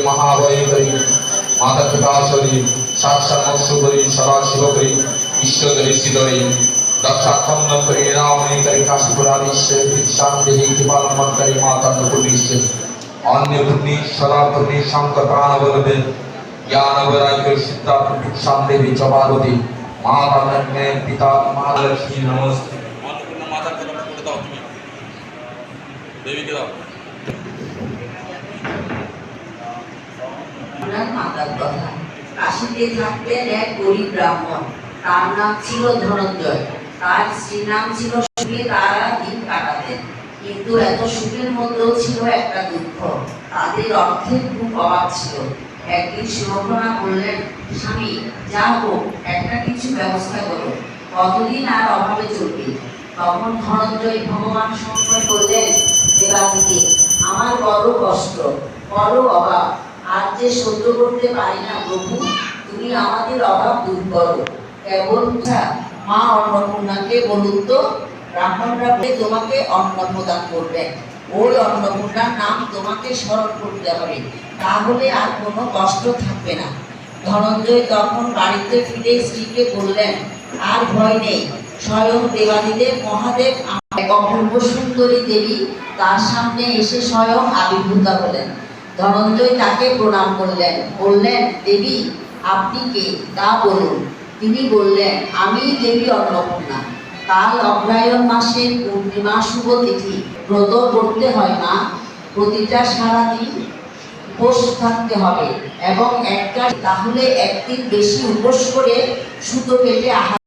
महाभयकरी माता पिताश्वरी साक्षात् मत्स्यकरी सदाशिवकरी ईश्वरी सिद्धरी दक्षाखंडकरी रावणेकरी काशीपुराधीश्वरी भिक्षान्देहि कृपालंबनकरी माता अन्नपूर्णेश्वरी अन्नपूर्णेश्वरापूर्णे शंकर प्राणवल्लभे ज्ञानवैराग्य सिद्धार्थ भिक्षान्देहि च पार्वती माता नन्मे पिता महालक्ष्मी नमस्ते। अन्नपूर्णा माता कथा बोले दाओ तुम देवी के दाओ মাতার কথা। কাশীতে থাকতেন এক গরিব ব্রাহ্মণ, তার নাম ছিল ধনঞ্জয়। তার স্ত্রীর নাম ছিল সুখে, তারা দিন কাটাতেন। কিন্তু এত সুখের মধ্যেও ছিল একটা দুঃখ, তাদের অর্থের খুব অভাব ছিল। একদিন সুরক্ষণা বললেন, স্বামী যা হোক একটা কিছু ব্যবস্থা করো, কতদিন আর অভাবে চলবে। তখন ধনঞ্জয় ভগবান শঙ্কর বললেন, দেবাদিকে আমার বড় কষ্ট, বড় অভাব, আর যে সহ্য করতে পারি না প্রভু, তুমি আমাদের অভাব দূর করো। কেবল মা অন্নপূর্ণাকে বলুন তো, ব্রাহ্মণরা তোমাকে অন্ন প্রদান করবেন, ওই অন্নপূর্ণার নাম তোমাকে স্মরণ করতে হবে, তাহলে আর কোনো কষ্ট থাকবে না। ধনঞ্জয় তখন বাড়িতে ফিরে স্ত্রীকে বললেন, আর ভয় নেই, স্বয়ং দেবাদিদেব মহাদেব এক অপূর্ব সুন্দরী দেবী তার সামনে এসে স্বয়ং আবির্ভূতা হলেন। ধনঞ্জয় তাকে প্রণাম করলেন, বললেন, দেবী আপনি কে তা বলুন। তিনি বললেন, আমি দেবী অন্নপূর্ণা। কাল অগ্রহায়ণ মাসের পূর্ণিমা শুভ তিথি, ব্রত করতে হয় না, প্রতিটা সারাদিন উপোস থাকতে হবে এবং তাহলে একদিন বেশি উপোস করে সুতো কেটে আহার